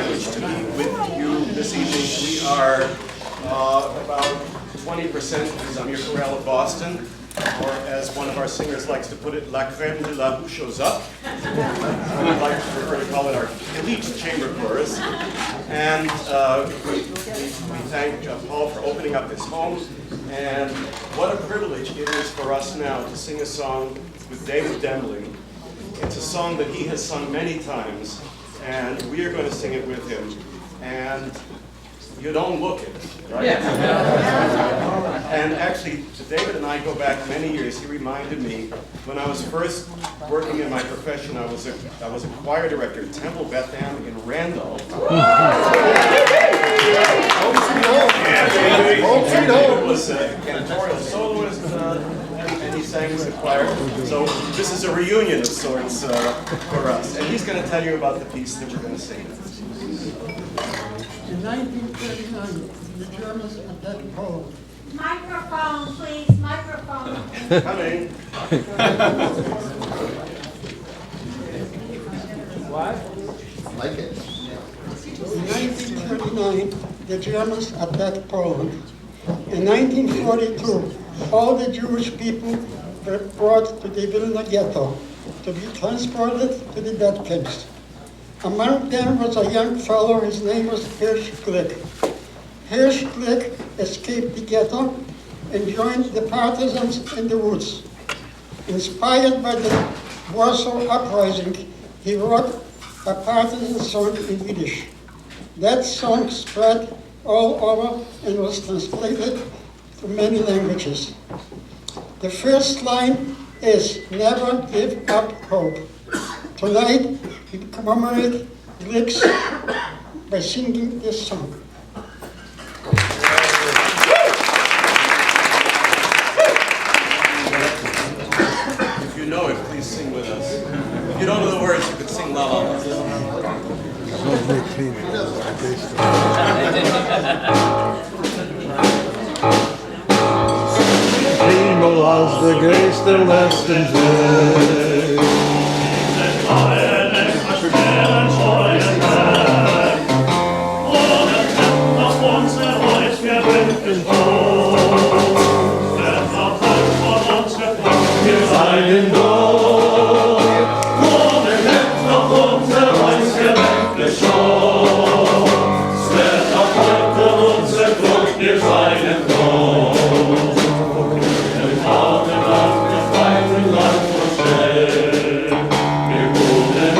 privilege to be with you this evening. We are about 20% Zamir of Boston, or as one of our singers likes to put it, La Crème de la Who Shows Up. I would like to prefer to call it our elite chamber chorus. And we thank Paul for opening up his home. And what a privilege it is for us now to sing a song with David Dembling. It's a song that he has sung many times, and we are going to sing it with him. And you don't look it, right? Yeah. And actually, David and I go back many years. He reminded me when I was first working in my profession, I was a choir director at Temple Bethlehem in Randolph. David was a cantorial soloist, and he sang with the choir. So this is a reunion of sorts for us. And he's going to tell you about the piece that we're going to sing. In 1939, the Germans attacked Poland. Microphone, please, microphone. Coming. What? Like it. In 1939, the Germans attacked Poland. In 1942, all the Jewish people were brought to the Vilna ghetto to be transported to the death camps. Among them was a young fellow, his name was Hirsch Glick. Hirsch Glick escaped the ghetto and joined the partisans in the woods. Inspired by the Warsaw Uprising, he wrote a partisan song in Yiddish. That song spread all over and was translated to many languages. The first line is, "Never give up hope." Tonight, we commemorate Glick's by singing this song. If you know it, please sing with us. If you don't know the words, you could sing La La La. Hemel als de geest der letzten Zeit. Seinen Lohn, ohne Hemd noch unser Reich geschoss, wird auch heute unser Glück dir seinen Lohn. Im armen Land, im freien Land und schnell, wir guten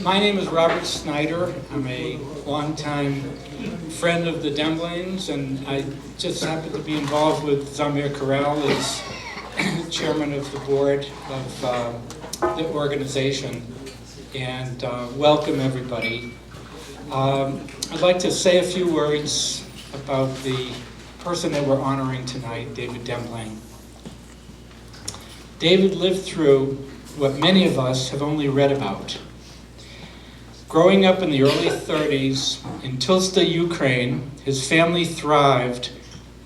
My name is Robert Snyder. I'm a longtime friend of the Demblings, and I just happen to be involved with Zamir Corral as chairman of the board of the organization. And welcome everybody. I'd like to say a few words about the person that we're honoring tonight, David Dembling. David lived through what many of us have only read about. Growing up in the early 30s in Tulsa, Ukraine, his family thrived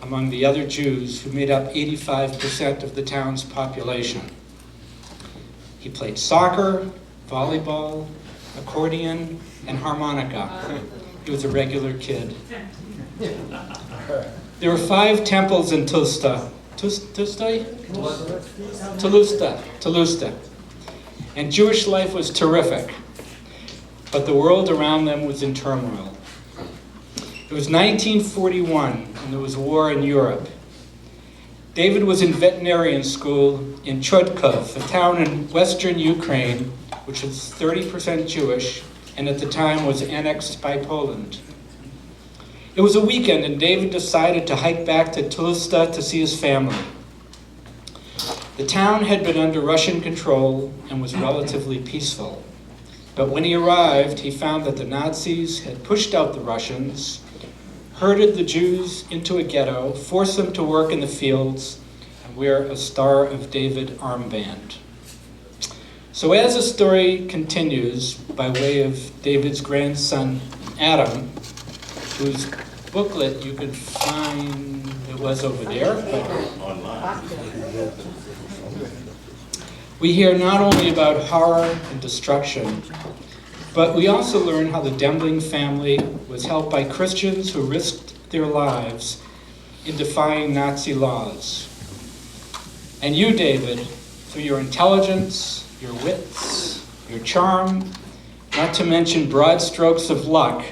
among the other Jews who made up 85% of the town's population. He played soccer, volleyball, accordion, and harmonica. He was a regular kid. There were 5 temples in Tulsa. Tulusta. And Jewish life was terrific, but the world around them was in turmoil. It was 1941, and there was war in Europe. David was in veterinarian school in Chodkov, a town in western Ukraine, which was 30% Jewish, and at the time was annexed by Poland. It was a weekend, and David decided to hike back to Tulusta to see his family. The town had been under Russian control and was relatively peaceful. But when he arrived, he found that the Nazis had pushed out the Russians, herded the Jews into a ghetto, forced them to work in the fields, and wear a Star of David armband. So as the story continues, by way of David's grandson, Adam, whose booklet you could find, it was over there, but we hear not only about horror and destruction, but we also learn how the Dembling family was helped by Christians who risked their lives in defying Nazi laws. And you, David, through your intelligence, your wits, your charm, not to mention broad strokes of luck,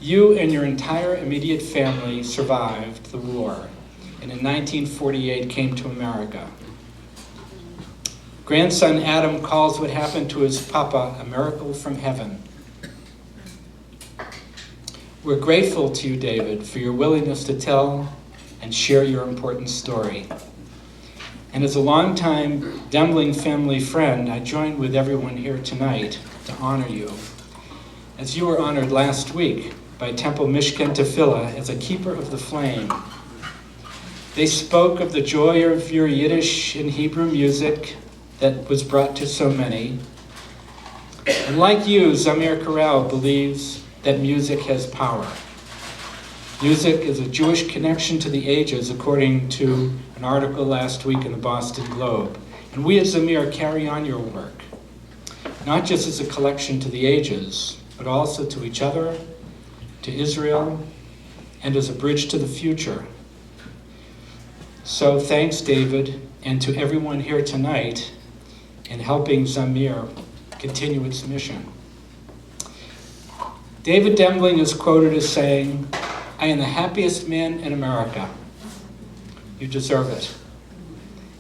you and your entire immediate family survived the war, and in 1948 came to America. Grandson Adam calls what happened to his papa a miracle from heaven. We're grateful to you, David, for your willingness to tell and share your important story. And as a longtime Dembling family friend, I join with everyone here tonight to honor you, as you were honored last week by Temple Mishkan Tefillah as a keeper of the flame. They spoke of the joy of your Yiddish and Hebrew music that was brought to so many. And like you, Zamir Corral believes that music has power. Music is a Jewish connection to the ages, according to an article last week in the Boston Globe. And we at Zamir carry on your work, not just as a collection to the ages, but also to each other, to Israel, and as a bridge to the future. So thanks, David, and to everyone here tonight in helping Zamir continue its mission. David Dembling is quoted as saying, "I am the happiest man in America. You deserve it.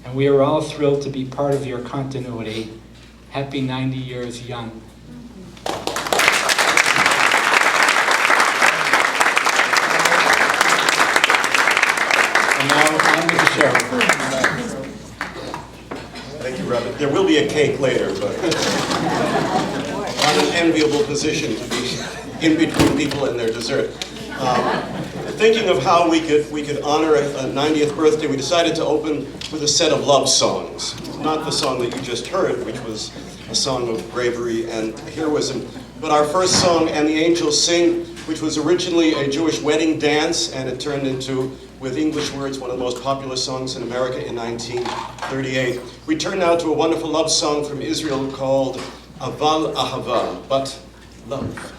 And we are all thrilled to be part of your continuity. Happy 90 years young." And now on with the show. Thank you, Robert. There will be a cake later, but I'm in an enviable position to be in between people and their dessert. Thinking of how we could honor a 90th birthday, we decided to open with a set of love songs. Not the song that you just heard, which was a song of bravery and heroism, but our first song, "And the Angels Sing," which was originally a Jewish wedding dance, and it turned into, with English words, one of the most popular songs in America in 1938. We turn now to a wonderful love song from Israel called Aval Ahava, but love.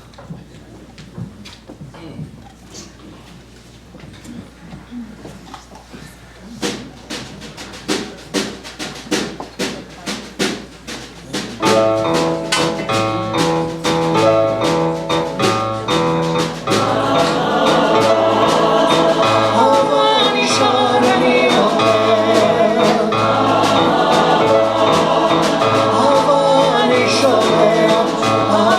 Soiree.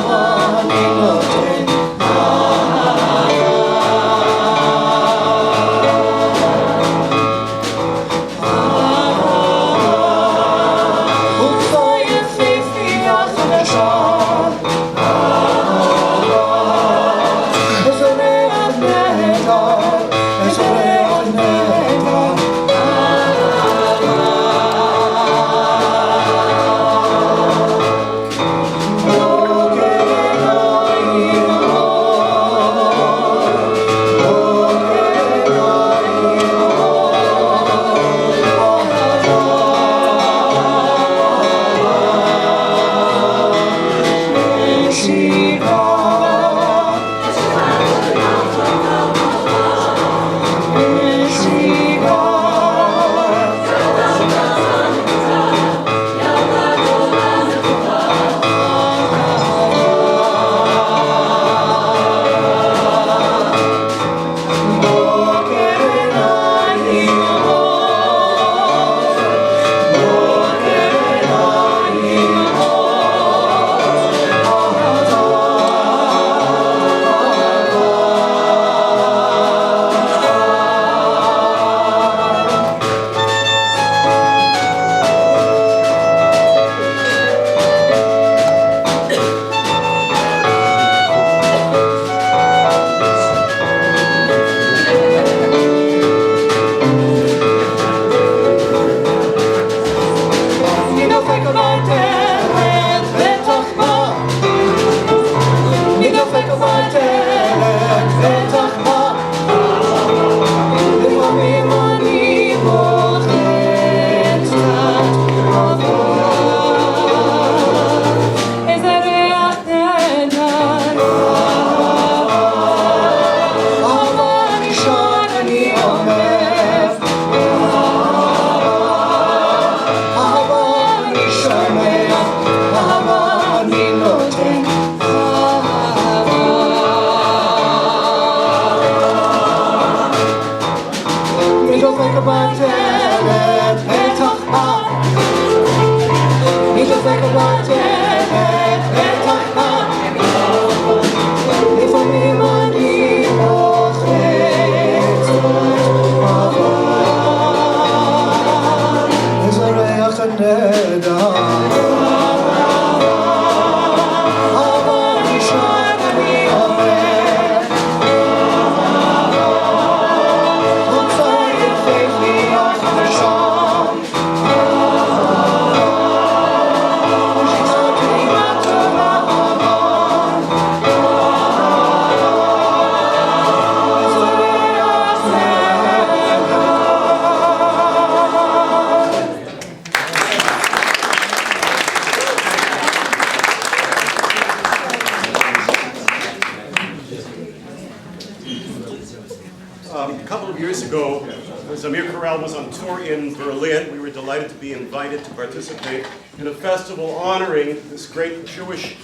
A couple of years ago, Zamir Chorale was on tour in Berlin. We were delighted to be invited to participate in a festival honoring this great Jewish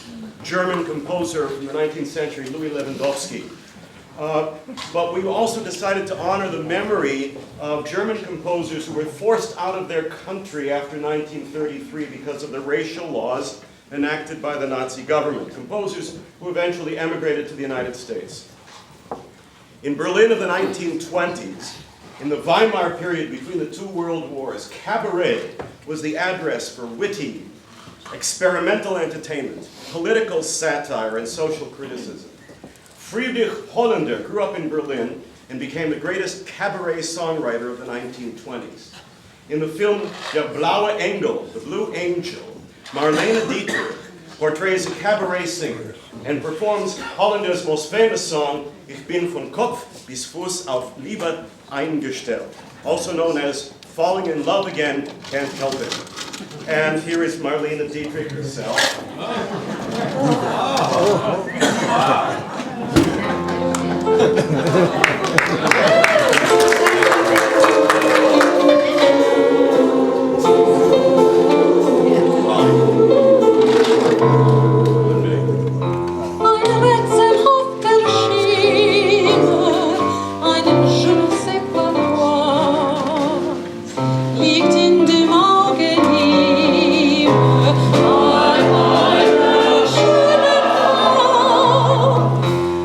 German composer from the 19th century, Louis Lewandowski. But we also decided to honor the memory of German composers who were forced out of their country after 1933 because of the racial laws enacted by the Nazi government. Composers who eventually emigrated to the United States. In Berlin of the 1920s, in the Weimar period between the two world wars, cabaret was the address for witty, experimental entertainment, political satire, and social criticism. Friedrich Hollander grew up in Berlin and became the greatest cabaret songwriter of the 1920s. In the film Der blaue Engel, The Blue Angel, Marlene Dietrich portrays a cabaret singer and performs Hollander's most famous song, Ich bin von Kopf bis Fuß auf Liebe eingestellt, also known as Falling in Love Again, Can't Help It. And here is Marlene Dietrich herself.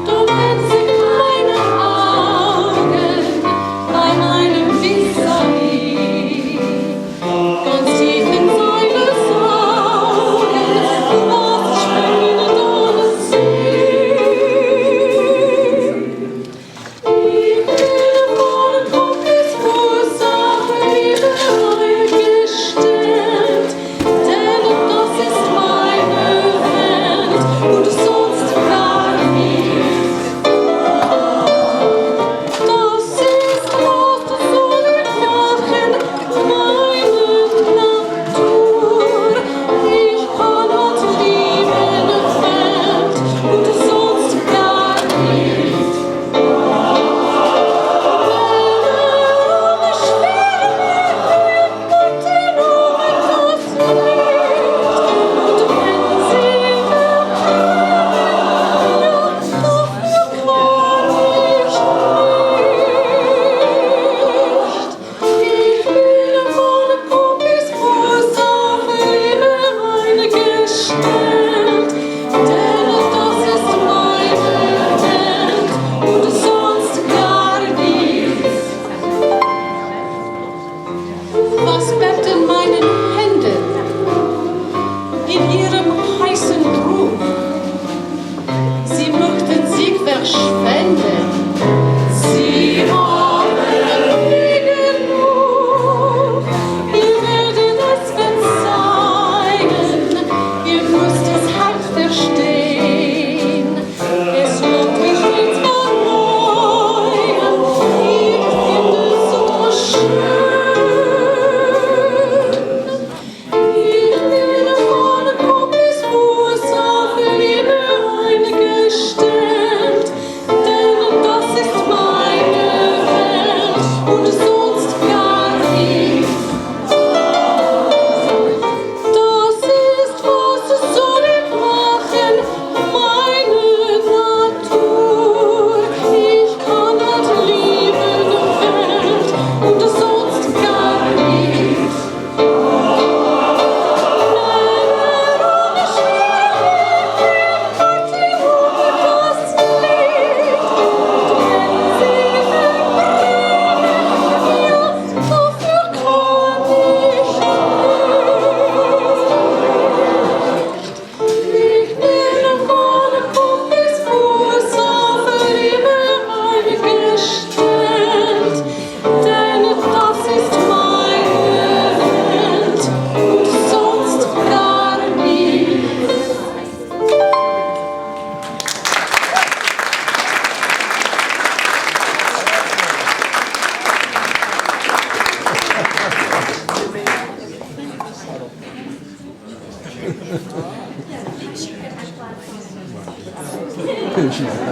Du kennst in meinen Augen.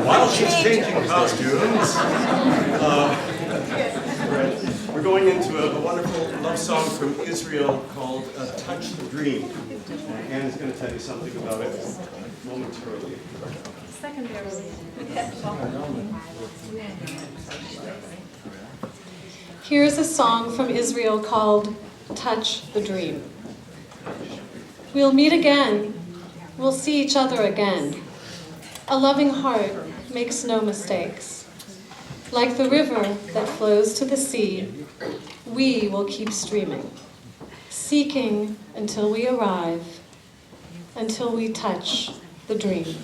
while she's changing costumes, we're going into a wonderful love song from Israel called Touch the Dream. Anne is going to tell you something about it momentarily. Here's a song from Israel called Touch the Dream. We'll meet again. We'll see each other again. A loving heart makes no mistakes. Like the river that flows to the sea, we will keep streaming, seeking until we arrive, until we touch the dream.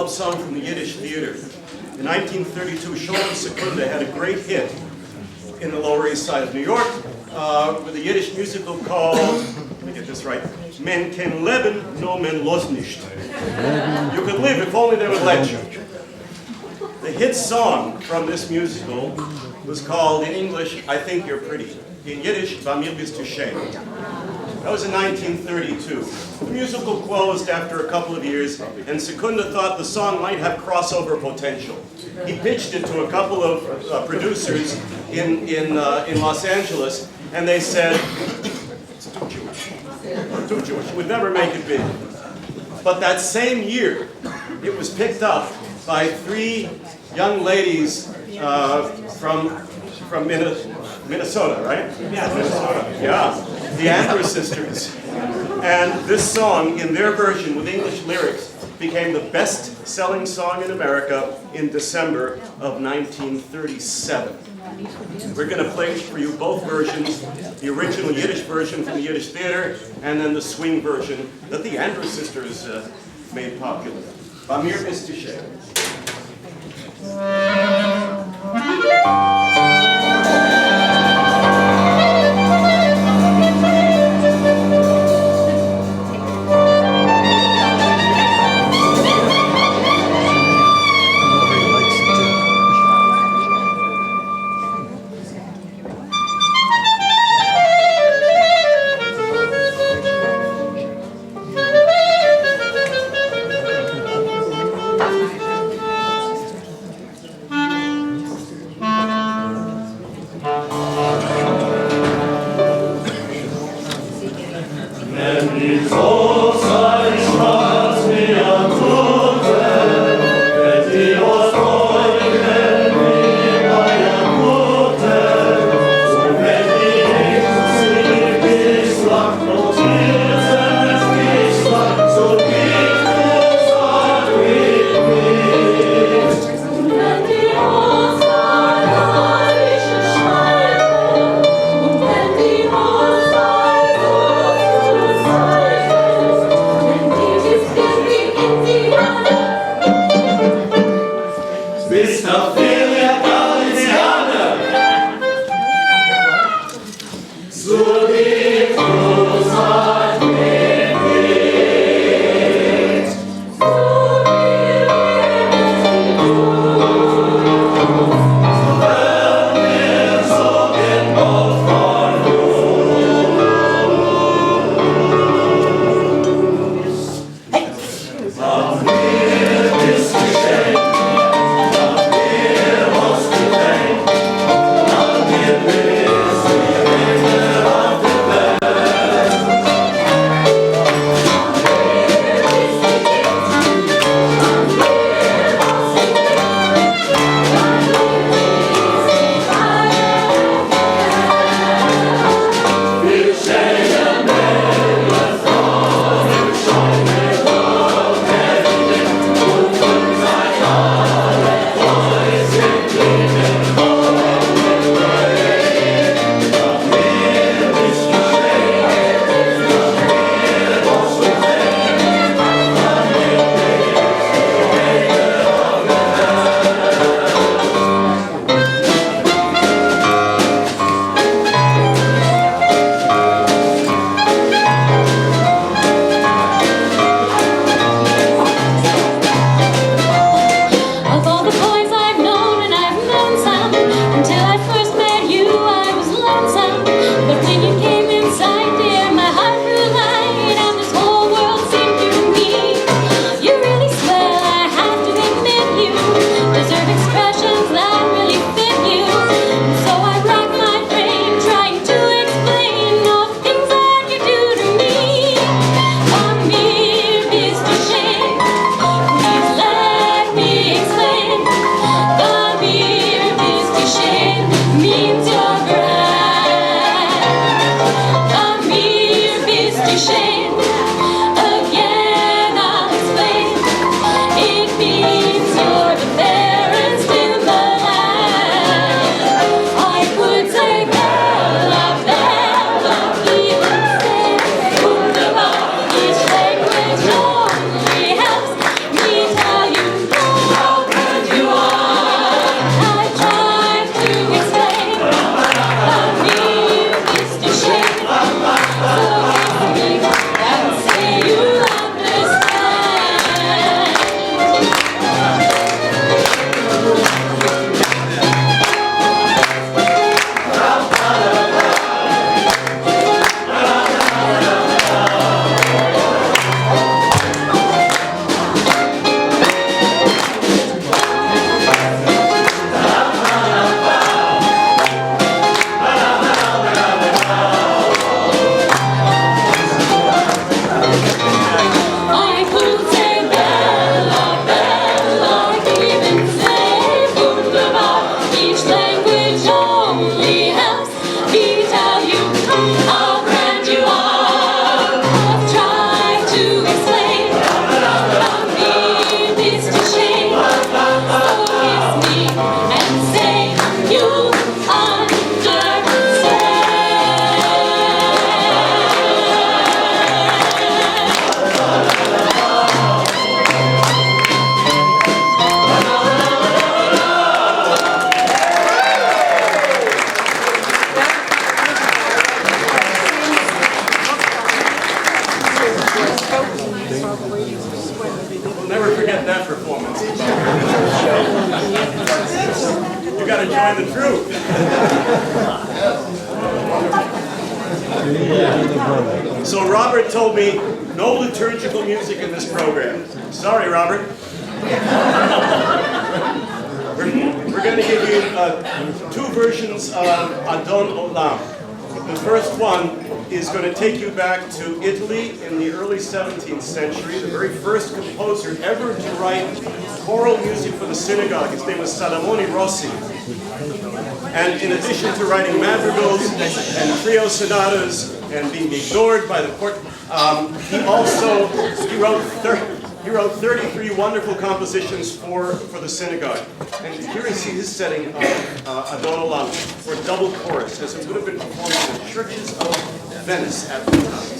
Song from the Yiddish theater. In 1932, Sholem Sekunda had a great hit in the Lower East Side of New York with a Yiddish musical called, let me get this right, Men ken leben, no men los nicht. You could live if only they would let you. The hit song from this musical was called, in English, I Think You're Pretty. In Yiddish, Zamir bist du schön. That was in 1932. The musical closed after a couple of years, and Sekunda thought the song might have crossover potential. He pitched it to a couple of producers in Los Angeles, and they said, it's too Jewish. Too Jewish. It would never make it big. But that same year, it was picked up by three young ladies from Minnesota, right? Yeah, Minnesota. Yeah. The Andrews sisters. And this song, in their version with English lyrics, became the best-selling song in America in December of 1937. We're going to play for you both versions, the original Yiddish version from the Yiddish theater, and then the swing version that the Andrews sisters made popular. Zamir bist du schön. the truth. So Robert told me, no liturgical music in this program. Sorry, Robert. We're going to give you two versions of Adon Olam. The first one is going to take you back to Italy in the early 17th century, the very first composer ever to write choral music for the synagogue. His name was Salomone Rossi. And in addition to writing madrigals and trio sonatas and being ignored by the court, he wrote 33 wonderful compositions for the synagogue. And here is his setting of Adon Olam for double chorus, as it would have been performed in the churches of Venice at the time.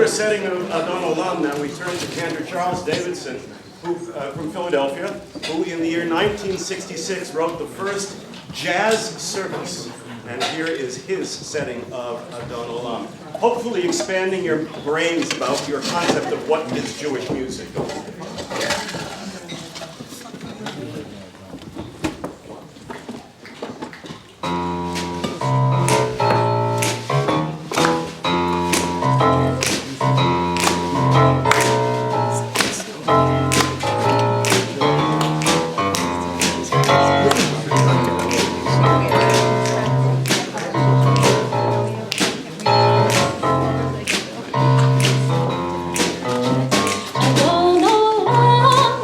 Setting of Adon Olam now, we turn to Cantor Charles Davidson, who, from Philadelphia, who in the year 1966 wrote the first jazz service. And here is his setting of Adon Olam, hopefully expanding your brains about your concept of what is Jewish music. Adon Olam,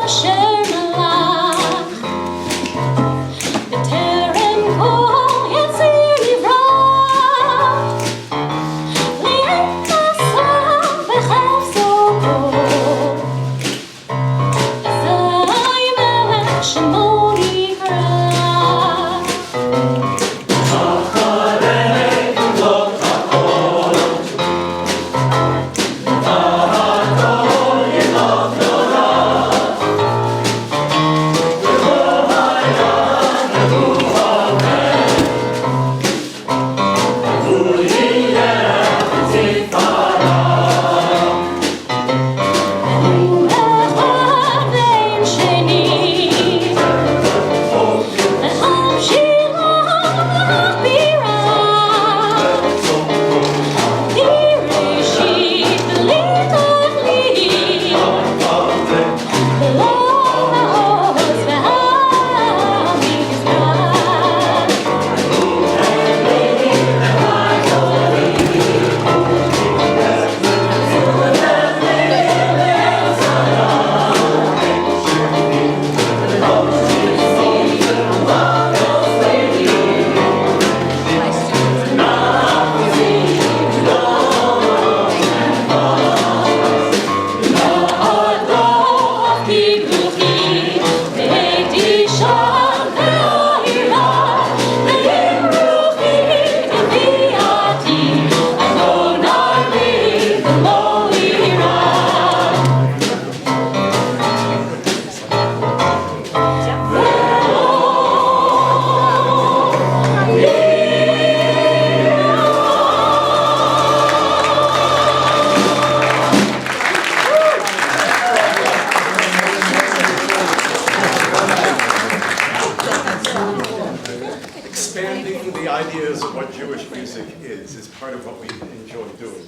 Jewish music is part of what we enjoy doing.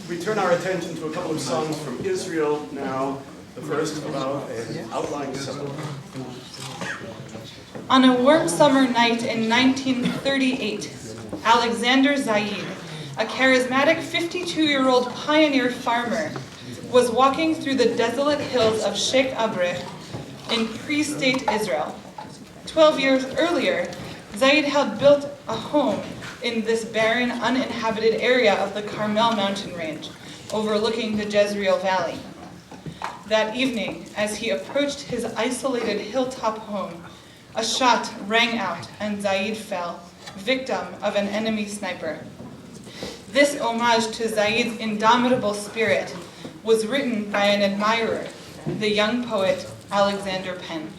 We turn our attention to a couple of songs from Israel now, the first about an outlying suburb. On a warm summer night in 1938, Alexander Zaid, a charismatic 52-year-old pioneer farmer, was walking through the desolate hills of Sheikh Abrech in pre-state Israel. 12 years earlier, Zaid had built a home in this barren, uninhabited area of the Carmel mountain range, overlooking the Jezreel Valley. That evening, as he approached his isolated hilltop home, a shot rang out and Zaid fell, victim of an enemy sniper. This homage to Zaid's indomitable spirit was written by an admirer, the young poet Alexander Penn.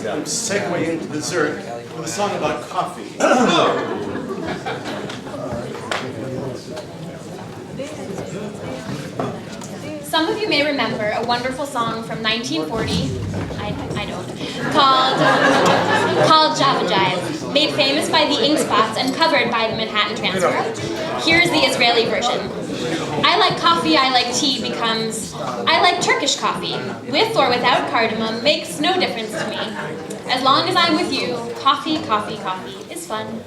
segue into dessert with a song about coffee. Some of you may remember a wonderful song from 1940, I don't, called Java Jive, made famous by the Ink Spots and covered by the Manhattan Transfer. Here's the Israeli version. I like coffee, I like tea becomes, I like Turkish coffee. With or without cardamom makes no difference to me. As long as I'm with you, coffee, coffee, coffee is fun.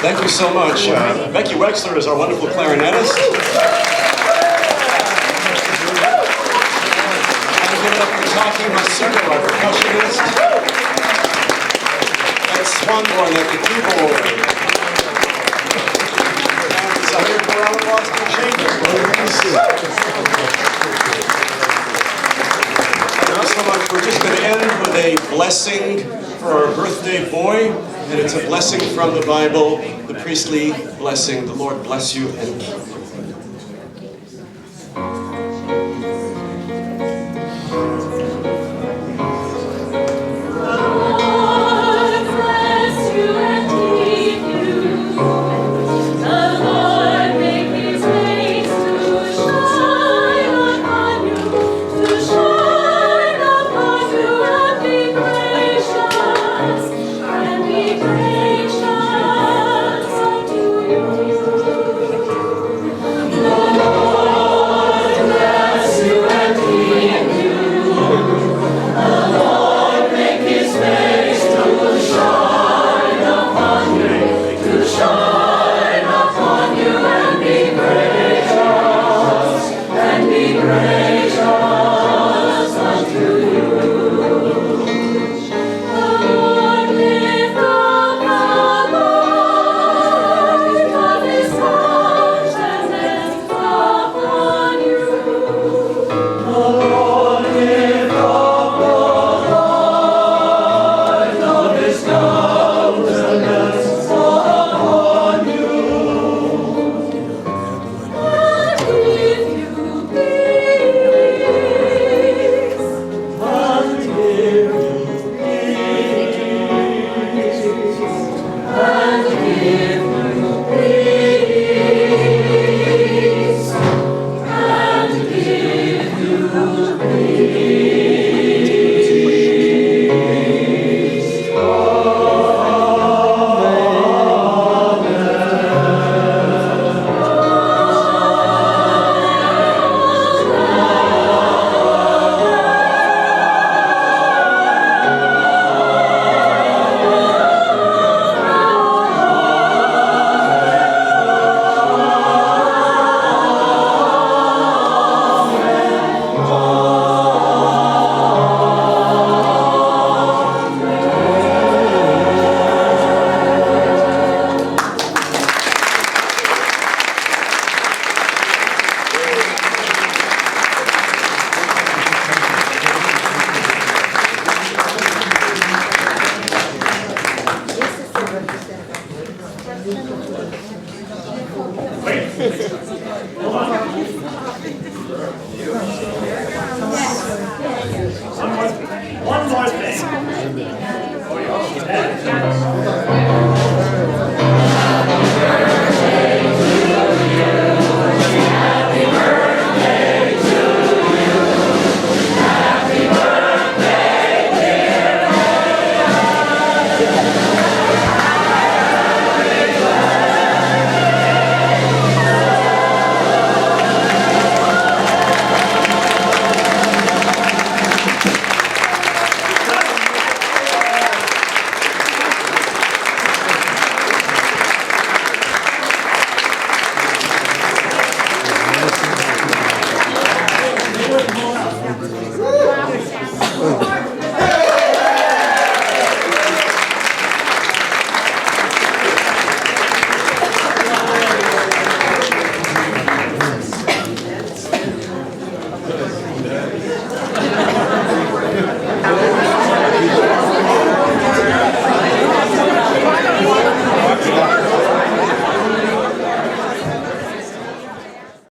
Thank you so much. Becky Wexler is our wonderful clarinetist. And give it up for Taki Masuda, our percussionist. And Swanborn at the keyboard. And Zamir from Boston Chamber. Thank you so much. We're just going to end with a blessing for our birthday boy. And it's a blessing from the Bible, the priestly blessing. The Lord bless you and keep you.